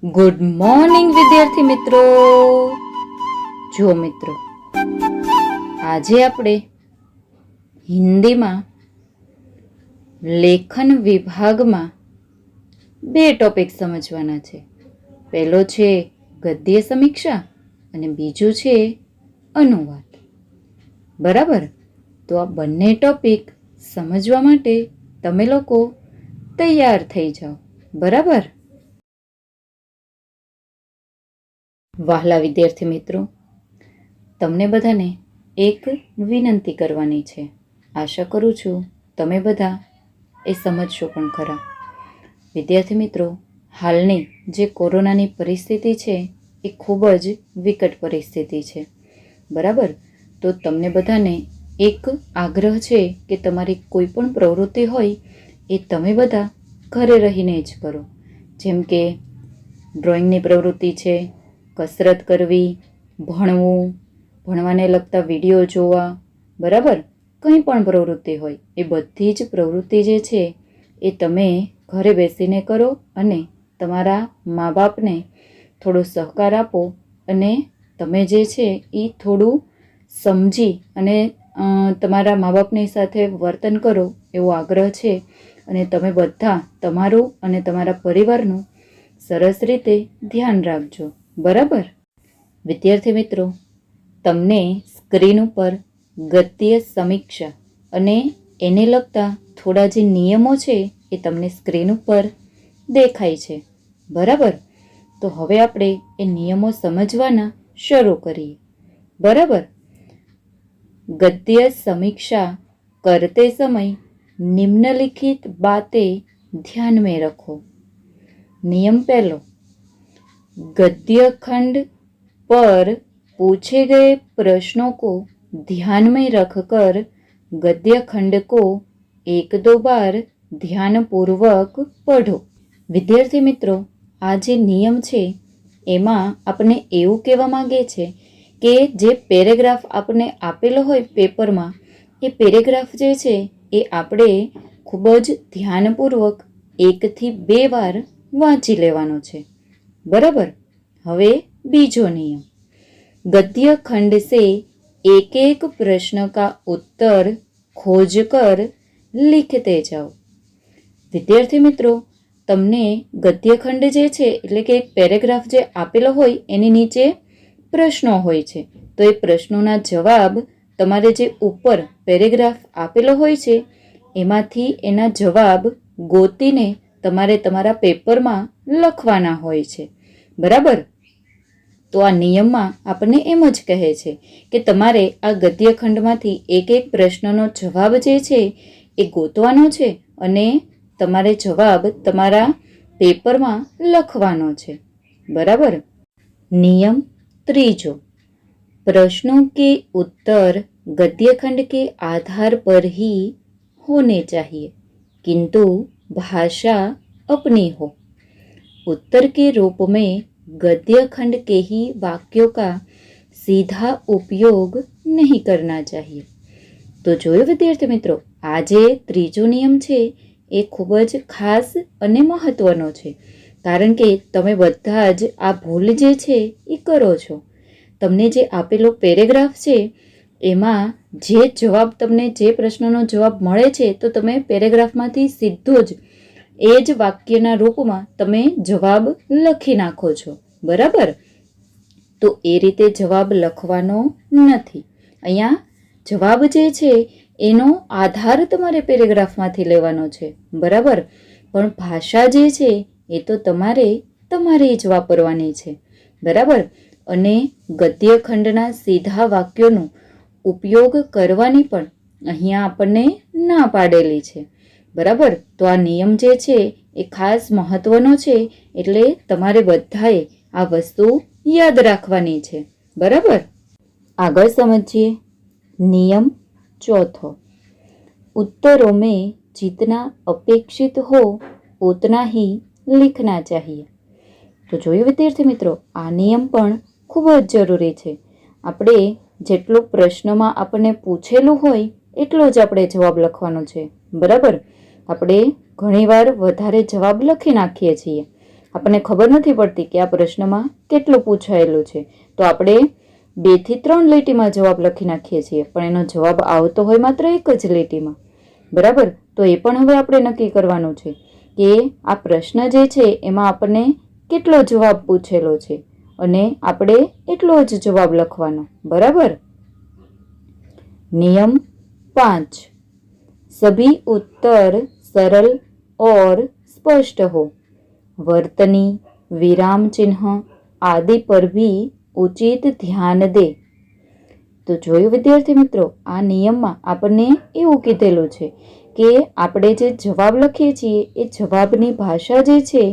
Good morning વિદ્યાર્થી મિત્રો। જો મિત્રો, આજે આપણે હિન્દીમાં લેખન વિભાગમાં બે ટોપિક સમજવાના છે। પહેલો છે ગદ્ય સમીક્ષા અને બીજું છે અનુવાદ। બરાબર? તો આ બંને ટોપિક સમજવા માટે તમે લોકો તૈયાર થઈ જાઓ। બરાબર? વહાલા વિદ્યાર્થી મિત્રો, તમને બધાને એક વિનંતી કરવાની છે। આશા કરું છું તમે બધા એ સમજશો પણ ખરા। વિદ્યાર્થી મિત્રો, હાલની જે કોરોનાની પરિસ્થિતિ છે એ ખૂબ જ વિકટ પરિસ્થિતિ છે। બરાબર? તો તમને બધાને એક આગ્રહ છે કે તમારી કોઈ પણ પ્રવૃત્તિ હોય એ તમે બધા ઘરે રહીને જ કરો। જેમ કે ડ્રોઈંગની પ્રવૃત્તિ છે, કસરત કરવી, ભણવું, ભણવાને લગતા વિડીયો જોવા, બરાબર? કંઈ પણ પ્રવૃત્તિ હોય એ બધી જ પ્રવૃત્તિ જે છે એ તમે ઘરે બેસીને કરો અને તમારા મા બાપને થોડો સહકાર આપો અને તમે જે છે એ થોડું સમજી અને તમારા મા બાપની સાથે વર્તન કરો એવો આગ્રહ છે। અને તમે બધા તમારું અને તમારા પરિવારનું સરસ રીતે ધ્યાન રાખજો। બરાબર? વિદ્યાર્થી મિત્રો, તમને સ્ક્રીન ઉપર ગદ્ય સમીક્ષા અને એને લગતા થોડા જે નિયમો છે એ તમને સ્ક્રીન ઉપર દેખાય છે। બરાબર? તો હવે આપણે એ નિયમો સમજવાના શરૂ કરીએ। બરાબર? गद्य समीक्षा करते समय निम्नलिखित बातें ध्यान में रखो। नियम पहलो, गद्य खंड पर पूछे गए प्रश्नों को ध्यान में रखकर गद्य खंड को एक दो बार ध्यानपूर्वक पढ़ो। विद्यार्थी मित्रों, आ जे नियम छे एमां आपने एवुं कहेवा मांगे छे કે જે પેરેગ્રાફ આપણે આપેલો હોય પેપરમાં એ પેરેગ્રાફ જે છે એ આપણે ખૂબ જ ધ્યાનપૂર્વક 1 થી 2 વાર વાંચી લેવાનો છે। બરાબર? હવે બીજો નિયમ, गद्य खंड से एक एक प्रश्न का उत्तर खोज कर लिखते जाओ। વિદ્યાર્થી મિત્રો, તમને ગદ્યખંડ જે છે એટલે કે એક પેરેગ્રાફ જે આપેલો હોય એની નીચે પ્રશ્નો હોય છે, તો એ પ્રશ્નોના જવાબ તમારે જે ઉપર પેરેગ્રાફ આપેલો હોય છે એમાંથી એના જવાબ ગોતીને તમારે તમારા પેપરમાં લખવાના હોય છે। બરાબર? તો આ નિયમમાં આપણને એમ જ કહે છે કે તમારે આ ગદ્યખંડમાંથી એક એક પ્રશ્નનો જવાબ જે છે એ ગોતવાનો છે અને તમારે જવાબ તમારા પેપરમાં લખવાનો છે। બરાબર? નિયમ ત્રીજો, प्रश्नों के उत्तर गद्यखंड के आधार पर ही होने चाहिए, किंतु भाषा अपनी हो। उत्तर के रूप में गद्यखंड के ही वाक्यों का सीधा उपयोग नहीं करना चाहिए। तो જોયું વિદ્યાર્થી મિત્રો, આ જે ત્રીજો નિયમ છે એ ખૂબ જ ખાસ અને મહત્વનો છે, કારણ કે તમે બધા જ આ ભૂલ જે છે એ કરો છો। તમને જે આપેલો પેરેગ્રાફ છે એમાં જે જવાબ તમને જે પ્રશ્નનો જવાબ મળે છે તો તમે પેરેગ્રાફમાંથી સીધો જ એ જ વાક્યના રૂપમાં તમે જવાબ લખી નાખો છો। બરાબર? તો એ રીતે જવાબ લખવાનો નથી। અહીંયા જવાબ જે છે એનો આધાર તમારે પેરેગ્રાફમાંથી લેવાનો છે। બરાબર? પણ ભાષા જે છે એ તો તમારે તમારી જ વાપરવાની છે। બરાબર? અને ગદ્યખંડના સીધા વાક્યોનો ઉપયોગ કરવાની પણ અહીંયા આપણને ના પાડેલી છે। બરાબર? તો આ નિયમ જે છે એ ખાસ મહત્વનો છે, એટલે તમારે બધાએ આ વસ્તુ યાદ રાખવાની છે। બરાબર? આગળ સમજીએ। નિયમ ચોથો, उत्तरों में जितना अपेक्षित हो उतना ही लिखना चाहिए। તો જોયું વિદ્યાર્થી મિત્રો, આ નિયમ પણ ખૂબ જ જરૂરી છે। આપણે જેટલું પ્રશ્નમાં આપણને પૂછેલું હોય એટલો જ આપણે જવાબ લખવાનો છે। બરાબર? આપણે ઘણીવાર વધારે જવાબ લખી નાખીએ છીએ આપણને ખબર નથી પડતી કે આ પ્રશ્નમાં કેટલું પૂછાયેલું છે, તો આપણે 2 થી 3 લીટીમાં જવાબ લખી નાખીએ છીએ, પણ એનો જવાબ આવતો હોય માત્ર એક જ લીટીમાં. બરાબર, તો એ પણ હવે આપણે નક્કી કરવાનું છે કે આ પ્રશ્ન જે છે એમાં આપણને કેટલો જવાબ પૂછેલો છે અને આપણે એટલો જ જવાબ લખવાનો. બરાબર. नियम 5, सभी उत्तर सरल और स्पष्ट हो. वर्तनी, विराम चिन्ह आदि पर भी उचित ध्यान दे. તો જોયું વિદ્યાર્થી મિત્રો, આ નિયમમાં આપણને એવું કીધેલું છે કે આપણે જે જવાબ લખીએ છીએ એ જવાબની ભાષા જે છે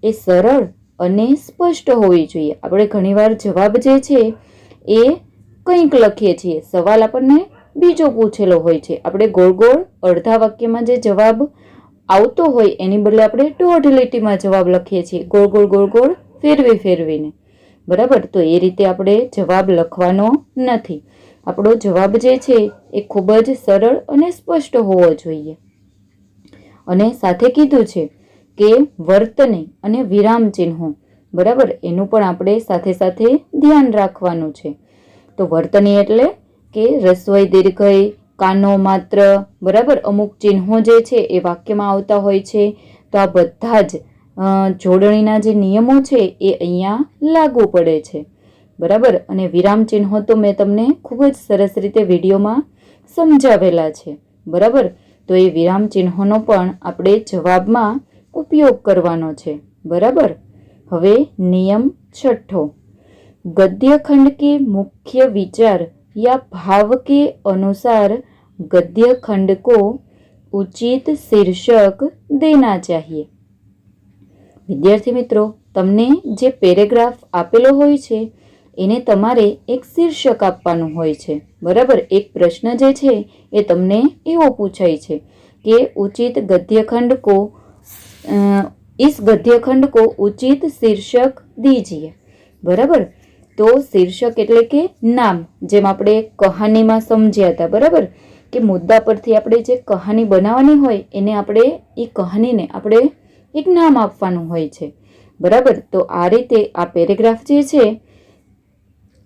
એ સરળ અને સ્પષ્ટ હોવી જોઈએ. આપણે ઘણીવાર જવાબ જે છે એ કંઈક લખીએ છીએ, સવાલ આપણને બીજો પૂછેલો હોય છે, આપણે ગોળ ગોળ અડધા વાક્યમાં જે જવાબ આવતો હોય એની બદલે આપણે 1.5 લીટીમાં જવાબ લખીએ છીએ, ગોળ ગોળ ગોળ ગોળ ફેરવીને. બરાબર, તો એ રીતે આપણે જવાબ લખવાનો નથી. આપણો જવાબ જે છે એ ખૂબ જ સરળ અને સ્પષ્ટ હોવો જોઈએ. અને સાથે કીધું છે કે વર્તની અને વિરામ ચિહ્નો, બરાબર, એનું પણ આપણે સાથે સાથે ધ્યાન રાખવાનું છે. તો વર્તની એટલે કે રસ્વઈ દીર્ઘઈ, કાનો માત્ર, બરાબર, અમુક ચિહ્નો જે છે એ વાક્યમાં આવતા હોય છે, તો આ બધા જ જોડણીના જે નિયમો છે એ અહીંયા લાગુ પડે છે. બરાબર, અને વિરામ ચિહ્નો તો મેં તમને ખૂબ જ સરસ રીતે વિડીયોમાં સમજાવેલા છે. બરાબર, તો એ વિરામ ચિહ્નોનો પણ આપણે જવાબમાં ઉપયોગ કરવાનો છે. બરાબર. હવે નિયમ 6, गद्य खंड के मुख्य विचार या भाव के अनुसार गद्य खंड को उचित शीर्षक देना चाहिए. વિદ્યાર્થી મિત્રો, તમને જે પેરેગ્રાફ આપેલો હોય છે એને તમારે એક શીર્ષક આપવાનું હોય છે. બરાબર, એક પ્રશ્ન જે છે એ તમને એવો પૂછાય છે કે ઉચિત ગદ્યખંડ को इस गद्यखंड को उचित शीर्षक दीजिए. બરાબર, તો શીર્ષક એટલે કે નામ, જેમ આપણે કહાનીમાં સમજ્યા હતા. બરાબર, કે મુદ્દા પરથી આપણે જે કહાની બનાવવાની હોય એને આપણે એ કહાનીને આપણે એક નામ આપવાનું હોય છે. બરાબર, તો આ રીતે આ પેરેગ્રાફ જે છે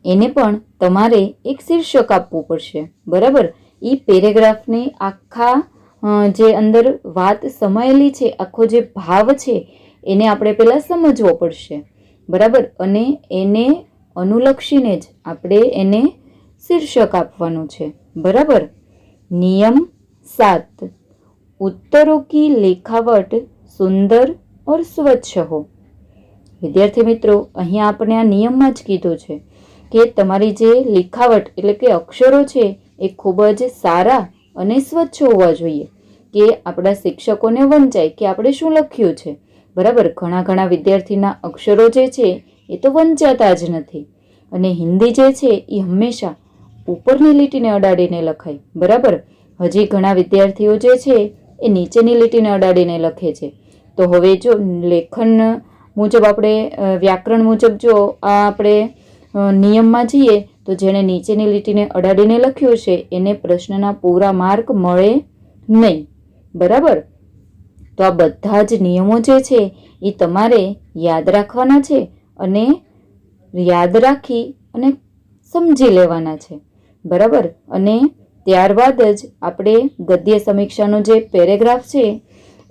એને પણ તમારે એક શીર્ષક આપવું પડશે. બરાબર, એ પેરેગ્રાફની આખા જે અંદર વાત સમાયેલી છે, આખો જે ભાવ છે એને આપણે પહેલાં સમજવો પડશે. બરાબર, અને એને અનુલક્ષીને જ આપણે એને શીર્ષક આપવાનું છે. બરાબર. નિયમ 7, उत्तरों की लिखावट सुंदर और स्वच्छ हो. વિદ્યાર્થી મિત્રો, અહીંયા આપણે આ નિયમમાં જ કીધું છે કે તમારી જે લિખાવટ એટલે કે અક્ષરો છે એ ખૂબ જ સારા અને સ્વચ્છ હોવા જોઈએ, કે આપણા શિક્ષકોને વંચાય કે આપણે શું લખ્યું છે. બરાબર, ઘણા વિદ્યાર્થીના અક્ષરો જે છે એ તો વંચાતા જ નથી, અને હિન્દી જે છે એ હંમેશા ઉપરની લીટીને અડાડીને લખાય. બરાબર, હજી ઘણા વિદ્યાર્થીઓ જે છે એ નીચેની લીટીને અડાડીને લખે છે. તો હવે જો લેખન મુજબ આપણે વ્યાકરણ મુજબ જો આપણે નિયમમાં જઈએ તો જેણે નીચેની લીટીને અડાડીને લખ્યું છે એને પ્રશ્નના પૂરા માર્ક મળે નહીં. બરાબર, તો આ બધા જ નિયમો જે છે એ તમારે યાદ રાખવાના છે અને યાદ રાખી અને સમજી લેવાના છે. બરાબર, અને ત્યારબાદ જ આપણે ગદ્ય સમીક્ષાનો જે પેરેગ્રાફ છે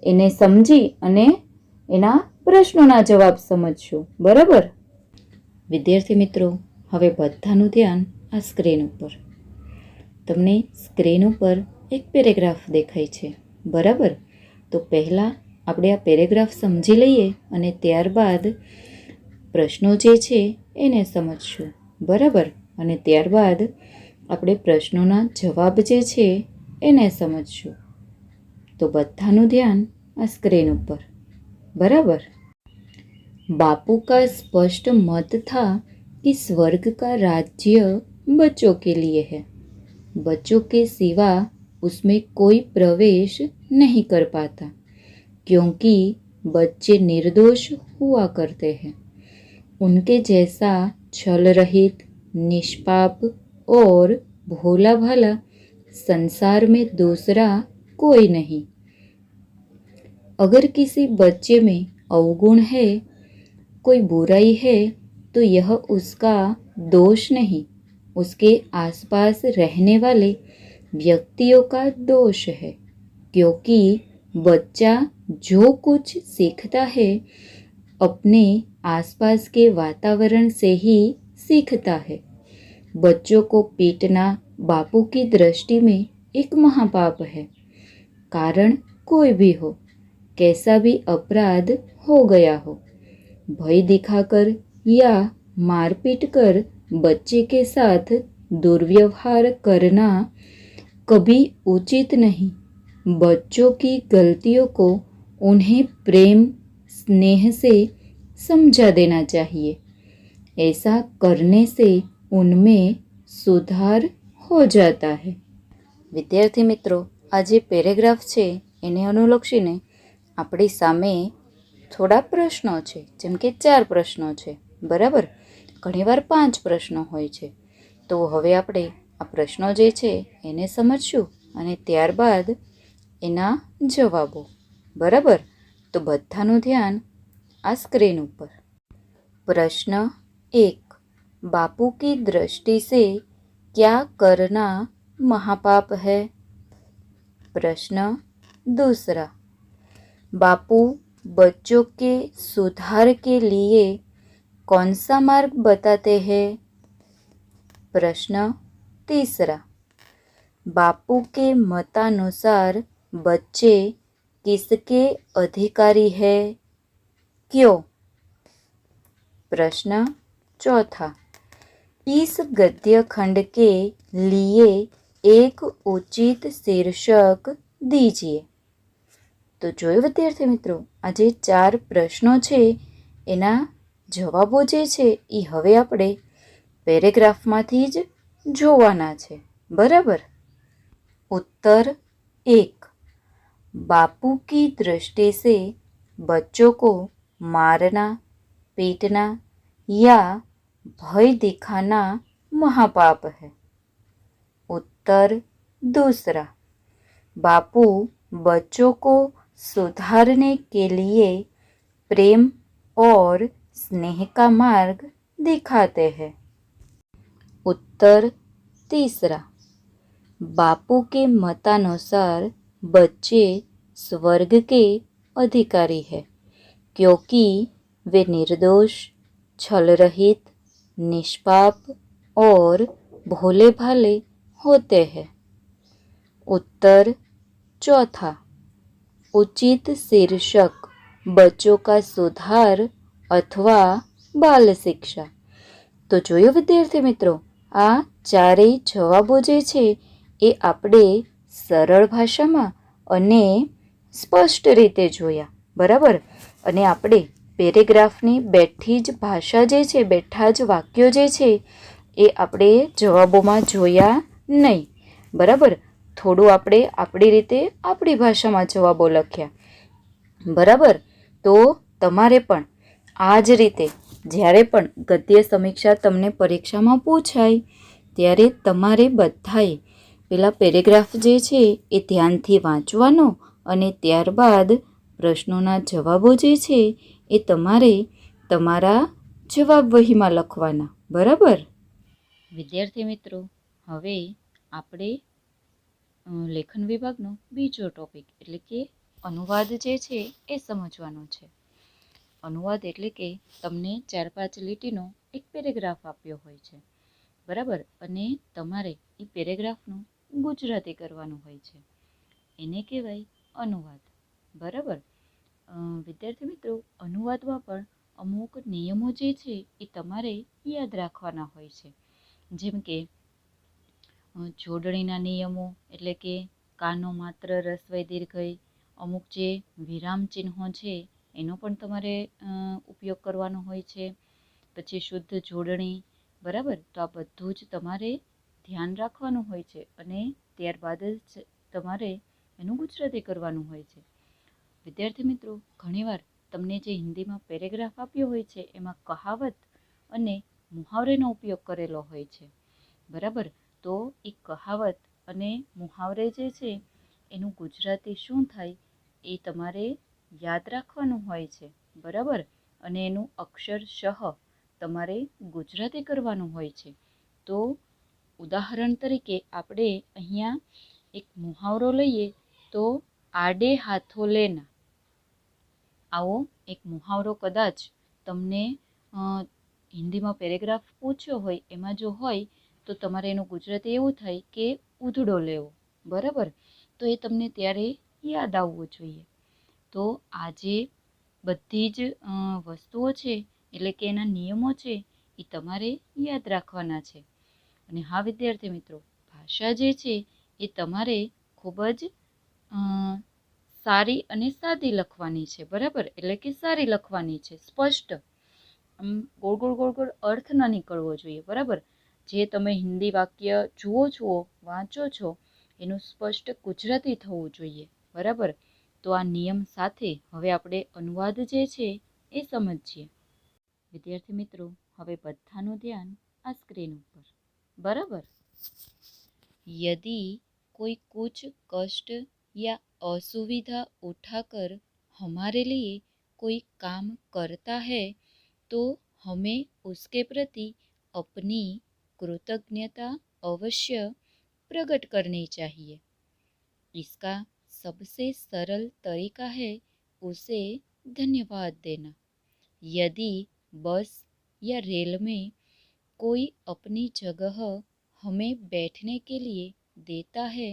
એને સમજી અને એના પ્રશ્નોના જવાબ સમજશું. બરાબર. વિદ્યાર્થી મિત્રો, હવે બધાનું ધ્યાન આ સ્ક્રીન ઉપર. તમને સ્ક્રીન ઉપર એક પેરેગ્રાફ દેખાય છે. બરાબર, તો પહેલાં આપણે આ પેરેગ્રાફ સમજી લઈએ અને ત્યારબાદ પ્રશ્નો જે છે એને સમજશું. બરાબર, અને ત્યારબાદ આપણે પ્રશ્નોના જવાબ જે છે એને સમજશું. તો બધાનું ધ્યાન આ સ્ક્રીન ઉપર. बराबर. बापू का स्पष्ट मत था कि स्वर्ग का राज्य बच्चों के लिए है. बच्चों के सिवा उसमें कोई प्रवेश नहीं कर पाता, क्योंकि बच्चे निर्दोष हुआ करते हैं. उनके जैसा छल रहित, निष्पाप और भोला भाला संसार में दूसरा कोई नहीं. अगर किसी बच्चे में अवगुण है कोई बुराई है तो यह उसका दोष नहीं, उसके आसपास रहने वाले व्यक्तियों का दोष है। क्योंकि बच्चा जो कुछ सीखता है अपने आसपास के वातावरण से ही सीखता है। बच्चों को पीटना बापू की दृष्टि में एक महापाप है। कारण कोई भी हो, कैसा भी अपराध हो गया हो, भय दिखाकर या मारपीट कर बच्चे के साथ दुर्व्यवहार करना कभी उचित नहीं। बच्चों की गलतियों को उन्हें प्रेम स्नेह से समझा देना चाहिए। ऐसा करने से उनमें सुधार हो जाता है। વિદ્યાર્થી મિત્રો, આ જે પેરેગ્રાફ છે એને અનુલક્ષીને આપણી સામે થોડા પ્રશ્નો છે, જેમ કે 4 પ્રશ્નો છે, બરાબર? ઘણીવાર 5 પ્રશ્નો હોય છે. તો હવે આપણે આ પ્રશ્નો જે છે એને સમજશું અને ત્યારબાદ એના જવાબો, બરાબર? તો બધાનું ધ્યાન આ સ્ક્રીન ઉપર. प्रश्न 1. बापू की दृष्टि से क्या करना महापाप है? प्रश्न 2. बापू बच्चों के सुधार के लिए कौन सा मार्ग बताते हैं? प्रश्न 3. बापू के मतानुसार बच्चे किसके अधिकारी है, क्यों? प्रश्न 4. इस गद्य खंड के लिए एक उचित शीर्षक दीजिए. તો જોયું વિદ્યાર્થી મિત્રો, આ જે 4 પ્રશ્નો છે એના જવાબો જે છે એ હવે આપણે પેરેગ્રાફમાંથી જ જોવાના છે, બરાબર? उत्तर 1. बापू की दृष्टि से बच्चों को मारना, पीटना या भय दिखाना महापाप है. उत्तर 2. बापू बच्चों को सुधारने के लिए प्रेम और स्नेह का मार्ग दिखाते हैं. उत्तर 3. बापू के मतानुसार बच्चे स्वर्ग के अधिकारी है, क्योंकि वे निर्दोष, छल रहित, निष्पाप और भोले भाले होते हैं. उत्तर 4. उचित शीर्षक बच्चों का सुधार अथवा बाल शिक्षा. તો જોયું વિદ્યાર્થી મિત્રો, આ ચારેય જવાબો જે છે એ આપણે સરળ ભાષામાં અને સ્પષ્ટ રીતે જોયા, બરાબર? અને આપણે પેરેગ્રાફની બેઠી જ ભાષા જે છે, બેઠા જ વાક્યો જે છે એ આપણે જવાબોમાં જોયા નહીં, બરાબર? થોડું આપણે આપણી રીતે આપણી ભાષામાં જવાબો લખ્યા, બરાબર? તો તમારે પણ આ જ રીતે જ્યારે પણ ગદ્ય સમીક્ષા તમને પરીક્ષામાં પૂછાય ત્યારે તમારે બધાએ પેલા પેરેગ્રાફ જે છે એ ધ્યાનથી વાંચવાનો અને ત્યારબાદ પ્રશ્નોના જવાબો જે છે એ તમારે તમારા જવાબ વહીમાં લખવાના, બરાબર? વિદ્યાર્થી મિત્રો, હવે આપણે લેખન વિભાગનો બીજો ટોપિક એટલે કે અનુવાદ જે છે એ સમજવાનો છે. અનુવાદ એટલે કે તમને 4-5 લીટીનો એક પેરેગ્રાફ આપ્યો હોય છે, બરાબર? અને તમારે એ પેરેગ્રાફનું ગુજરાતી કરવાનું હોય છે, એને કહેવાય અનુવાદ, બરાબર? વિદ્યાર્થી મિત્રો, અનુવાદમાં પણ અમુક નિયમો જે છે એ તમારે યાદ રાખવાના હોય છે, જેમ કે જોડણીના નિયમો એટલે કે કાનો માત્ર રસ્વઈ દીર્ઘઈ, અમુક જે વિરામ ચિહ્નો છે એનો પણ તમારે ઉપયોગ કરવાનો હોય છે, પછી શુદ્ધ જોડણી, બરાબર? તો આ બધું જ તમારે ધ્યાન રાખવાનું હોય છે અને ત્યારબાદ જ તમારે એનું ગુજરાતી કરવાનું હોય છે. વિદ્યાર્થી મિત્રો, ઘણીવાર તમને જે હિન્દીમાં પેરેગ્રાફ આપ્યો હોય છે એમાં કહાવત અને મુહાવરેનો ઉપયોગ કરેલો હોય છે, બરાબર? તો એ કહાવત અને મુહાવરે જે છે એનું ગુજરાતી શું થાય એ તમારે યાદ રાખવાનું હોય છે, બરાબર? અને એનું અક્ષરશઃ તમારે ગુજરાતી કરવાનું હોય છે. તો ઉદાહરણ તરીકે આપણે અહીંયા એક મુહાવરો લઈએ તો આડે હાથો લેના. આવો એક મુહાવરો કદાચ તમને હિન્દીમાં પેરેગ્રાફ પૂછ્યો હોય, એમાં જો હોય તો તમારે એનું ગુજરાતી એવું થાય કે ઉધડો લેવો. બરાબર? તો એ તમને ત્યારે યાદ આવવું જોઈએ. તો આજે બધી જ વસ્તુઓ છે, એટલે કે એના નિયમો છે, એ તમારે યાદ રાખવાના છે. અને હા વિદ્યાર્થી મિત્રો, ભાષા જે છે એ તમારે ખૂબ જ સારી અને સાદી લખવાની છે. બરાબર? એટલે કે સારી લખવાની છે, સ્પષ્ટ. આમ ગોળ ગોળ ગોળ ગોળ અર્થ ન નીકળવો જોઈએ. બરાબર? જે તમે હિન્દી વાક્ય જુઓ છો, વાંચો છો, એનું સ્પષ્ટ ગુજરાતી થવું જોઈએ. બરાબર? તો આ નિયમ સાથે હવે આપણે અનુવાદ જે છે એ સમજીએ. વિદ્યાર્થી મિત્રો, હવે બધાનું ધ્યાન આ સ્ક્રીન ઉપર. बराबर? यदि कोई कुछ कष्ट या असुविधा उठाकर हमारे लिए कोई काम करता है तो हमें उसके प्रति अपनी कृतज्ञता अवश्य प्रकट करनी चाहिए. इसका सबसे सरल तरीका है उसे धन्यवाद देना. यदि बस या रेल में कोई अपनी जगह हमें बैठने के लिए देता है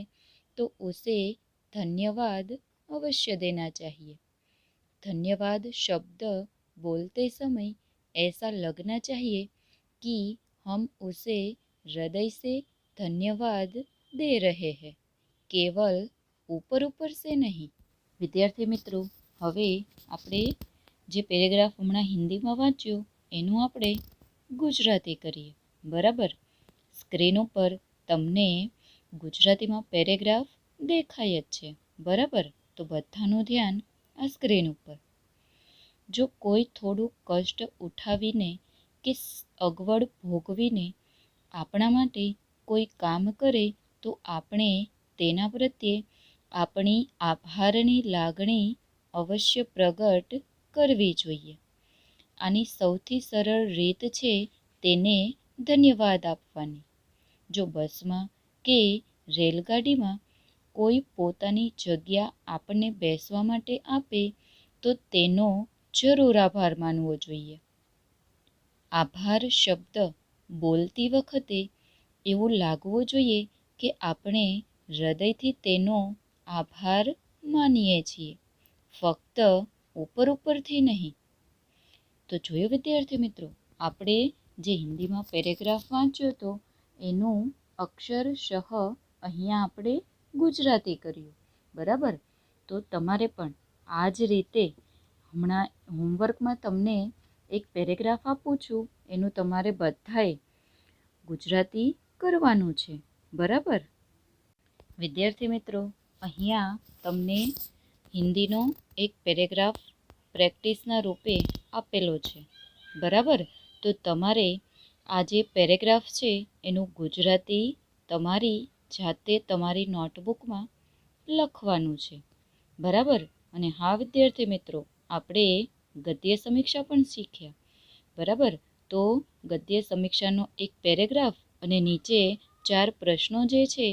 तो उसे धन्यवाद अवश्य देना चाहिए. धन्यवाद शब्द बोलते समय ऐसा लगना चाहिए कि हम उसे हृदय से धन्यवाद दे रहे हैं, केवल ऊपर ऊपर से नहीं. વિદ્યાર્થી મિત્રો, હવે આપણે જે પેરેગ્રાફ હમણાં હિન્દીમાં વાંચ્યો એનું આપણે ગુજરાતી કરીએ. બરાબર? સ્ક્રીન ઉપર તમને ગુજરાતીમાં પેરેગ્રાફ દેખાય જ છે. બરાબર? તો બધાનું ધ્યાન આ સ્ક્રીન ઉપર. જો કોઈ થોડું કષ્ટ ઉઠાવીને કે અગવડ ભોગવીને આપણા માટે કોઈ કામ કરે તો આપણે તેના પ્રત્યે આપણી આભારની લાગણી અવશ્ય પ્રગટ કરવી જોઈએ. આની સૌથી સરળ રીત છે તેને ધન્યવાદ આપવાની. જો બસમાં કે રેલગાડીમાં કોઈ પોતાની જગ્યા આપણને બેસવા માટે આપે તો તેનો જરૂર આભાર માનવો જોઈએ. આભાર શબ્દ બોલતી વખતે એવું લાગવું જોઈએ કે આપણે હૃદયથી તેનો આભાર માનીએ છીએ, ફક્ત ઉપર ઉપરથી નહીં. તો જોયું વિદ્યાર્થી મિત્રો, આપણે જે હિન્દીમાં પેરેગ્રાફ વાંચ્યો હતો એનું અક્ષરશઃ અહીંયા આપણે ગુજરાતી કર્યું. બરાબર? તો તમારે પણ આ જ રીતે હમણાં હોમવર્કમાં તમને એક પેરેગ્રાફ આપું છું, એનું તમારે બધાએ ગુજરાતી કરવાનું છે. બરાબર? વિદ્યાર્થી મિત્રો, અહીંયા તમને હિન્દીનો એક પેરેગ્રાફ પ્રેક્ટિસના રૂપે આપેલો છે. બરાબર? તો તમારે આ જે પેરેગ્રાફ છે એનું ગુજરાતી તમારી જાતે તમારી નોટબુકમાં લખવાનું છે. બરાબર? અને હા વિદ્યાર્થી મિત્રો, આપણે ગદ્ય સમીક્ષા પણ શીખ્યા. બરાબર? તો ગદ્ય સમીક્ષાનો એક પેરેગ્રાફ અને નીચે 4 પ્રશ્નો જે છે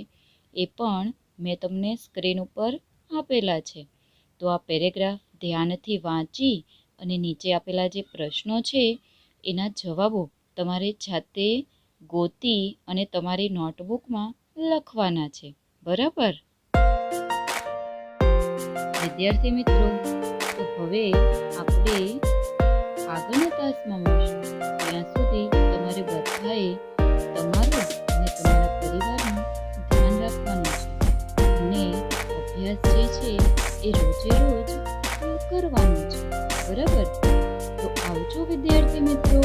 એ પણ મેં તમને સ્ક્રીન ઉપર આપેલા છે. તો આ પેરેગ્રાફ ધ્યાનથી વાંચી અને નીચે આપેલા જે પ્રશ્નો છે એના જવાબો તમારે જાતે ગોતી અને તમારી નોટબુકમાં લખવાના છે. બરાબર? વિદ્યાર્થી મિત્રો, તો હવે આપણે આગળના તાસમાં મળશું. ત્યાં સુધી તમારે બધાએ તમારું અને તમારા પરિવારનું ધ્યાન રાખવાનું છે અને અભ્યાસ જે છે એ રોજે રોજ કરવાનું છે. બરાબર? તો આવજો વિદ્યાર્થી મિત્રો.